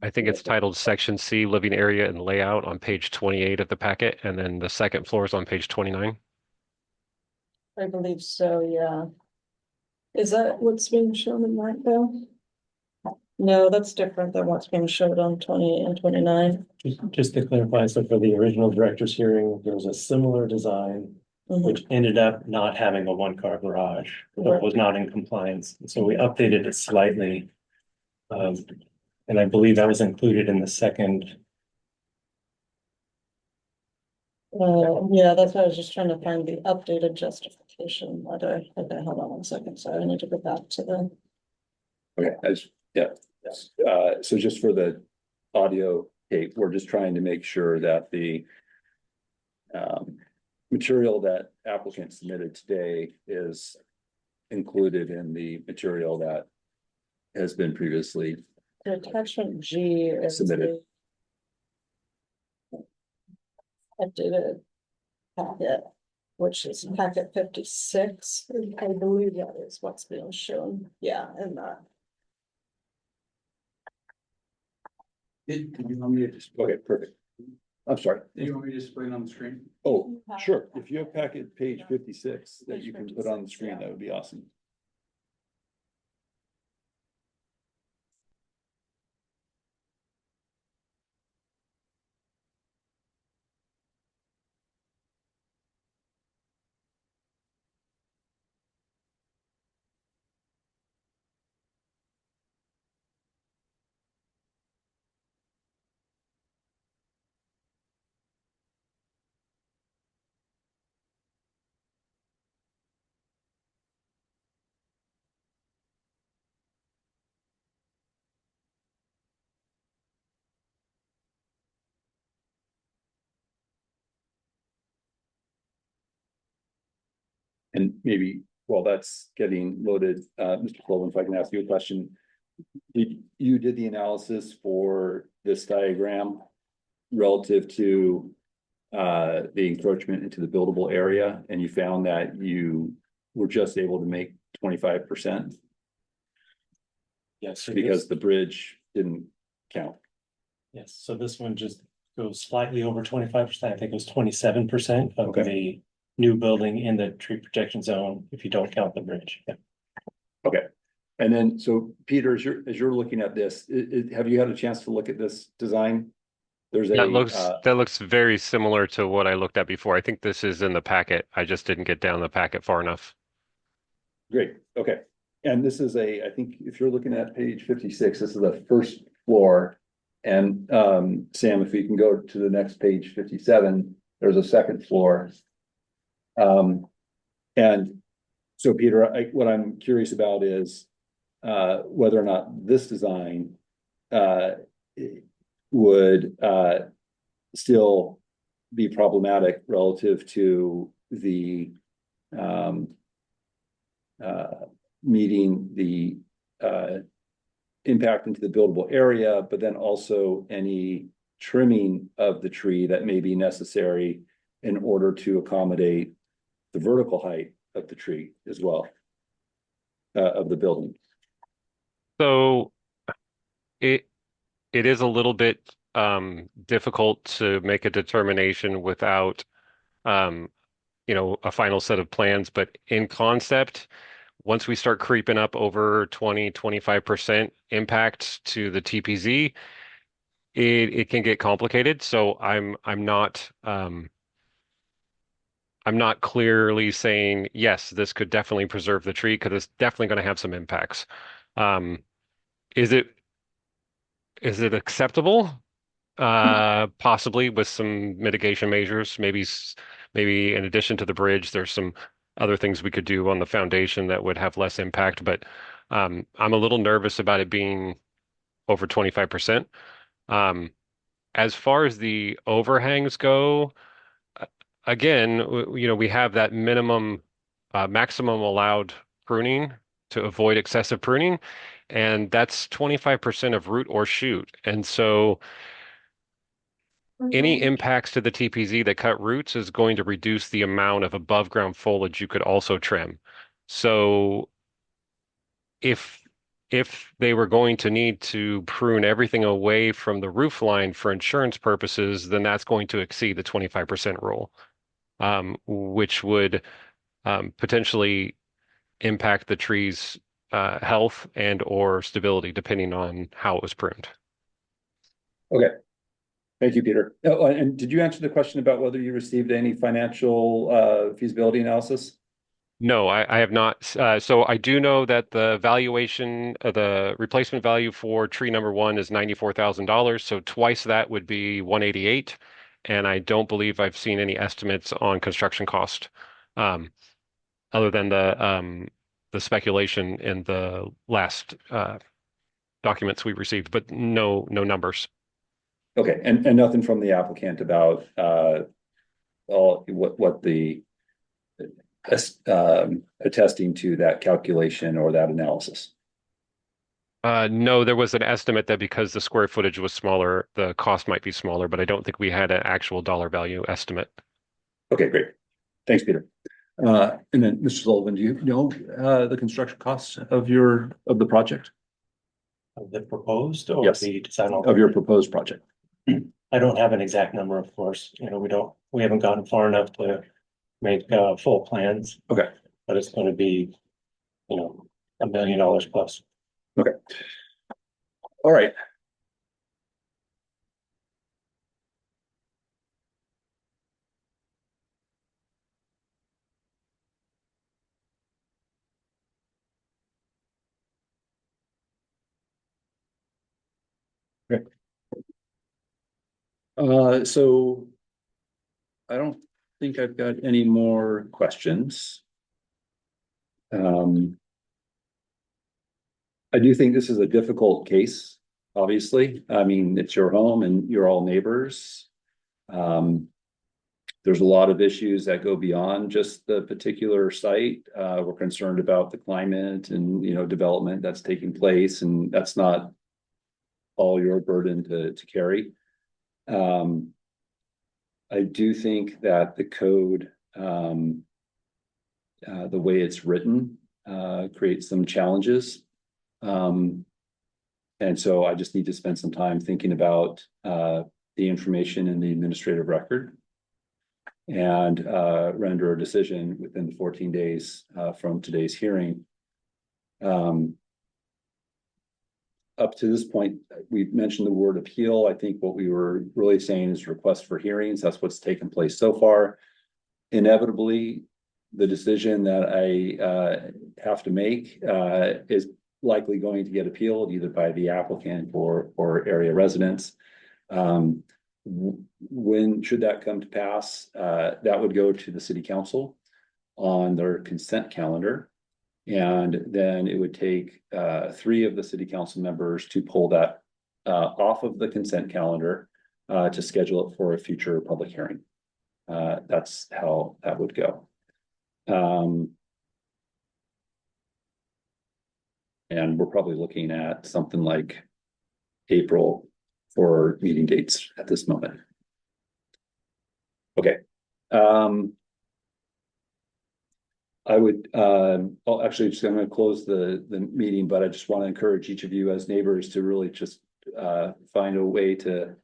I think it's titled Section C, Living Area and Layout on page 28 of the packet, and then the second floor is on page 29. I believe so, yeah. Is that what's being shown in that bill? No, that's different than what's being showed on 28 and 29. Just to clarify, so for the original director's hearing, there was a similar design which ended up not having a one-car garage, so it was not in compliance. So we updated it slightly. And I believe that was included in the second. Yeah, that's why I was just trying to find the updated justification. Okay, hold on one second. Sorry, I need to go back to the. Okay, so just for the audio tape, we're just trying to make sure that the material that applicant submitted today is included in the material that has been previously The attachment G is submitted. the updated packet, which is packet 56. I believe that is what's being shown. Yeah, and that. Did you want me to just, Okay, perfect. I'm sorry. do you want me to display it on the screen? Oh, sure. If you have packet page 56 that you can put on the screen, that would be awesome. And maybe while that's getting loaded, Mr. Colvin, if I can ask you a question. You did the analysis for this diagram relative to the encroachment into the buildable area, and you found that you were just able to make 25% Yes. because the bridge didn't count. Yes, so this one just goes slightly over 25%. I think it was 27% of Okay. the new building in the tree protection zone, if you don't count the bridge. Yeah. Okay. And then, so Peter, as you're looking at this, have you had a chance to look at this design? There's That looks very similar to what I looked at before. I think this is in the packet. I just didn't get down the packet far enough. Great, okay. And this is I think if you're looking at page 56, this is the first floor. And Sam, if you can go to the next page, 57, there's a second floor. And so Peter, what I'm curious about is whether or not this design would still be problematic relative to the meeting the impact into the buildable area, but then also any trimming of the tree that may be necessary in order to accommodate the vertical height of the tree as well, of the building. So it is a little bit difficult to make a determination without a final set of plans, but in concept, once we start creeping up over 20-25% impact to the TPZ, it can get complicated. So I'm not clearly saying yes, this could definitely preserve the tree because it's definitely going to have some impacts. Is it acceptable? Possibly with some mitigation measures, maybe in addition to the bridge, there's some other things we could do on the foundation that would have less impact, but I'm a little nervous about it being over 25%. As far as the overhangs go, again, we have that maximum allowed pruning to avoid excessive pruning, and that's 25% of root or shoot. And so any impacts to the TPZ that cut roots is going to reduce the amount of above ground foliage you could also trim. So if they were going to need to prune everything away from the roof line for insurance purposes, then that's going to exceed the 25% rule, which would potentially impact the tree's health and or stability, depending on how it was pruned. Okay. Thank you, Peter. Oh, and did you answer the question about whether you received any financial feasibility analysis? No, I have not. So I do know that the valuation, the replacement value for tree number 1 is $94,000. So twice that would be 188. And I don't believe I've seen any estimates on construction cost, other than the speculation in the last documents we received, but no numbers. Okay, and nothing from the applicant about what the attesting to that calculation or that analysis. No, there was an estimate that because the square footage was smaller, the cost might be smaller, but I don't think we had an actual dollar value estimate. Okay, great. Thanks, Peter. And then Mr. Sullivan, do you know the construction costs of the project? Of the proposed or Yes. the design Of your proposed project? I don't have an exact number, of course. We haven't gotten far enough to make full plans. Okay. But it's going to be, $1 million plus. Okay. All right. Okay. So I don't think I've got any more questions. I do think this is a difficult case, obviously. I mean, it's your home and you're all neighbors. There's a lot of issues that go beyond just the particular site. We're concerned about the climate and, development that's taking place, and that's not all your burden to carry. I do think that the code, the way it's written, creates some challenges. And so I just need to spend some time thinking about the information in the administrative record and render a decision within the 14 days from today's hearing. Up to this point, we've mentioned the word appeal. I think what we were really saying is request for hearings. That's what's taken place so far. Inevitably, the decision that I have to make, is likely going to get appealed either by the applicant or area residents. When should that come to pass, that would go to the city council on their consent calendar. And then it would take, 3 of the city council members to pull that, off of the consent calendar, to schedule it for a future public hearing. That's how that would go. And we're probably looking at something like April for meeting dates at this moment. Okay. I would, actually just, I'm gonna close the meeting, but I just want to encourage each of you as neighbors to really just find a way to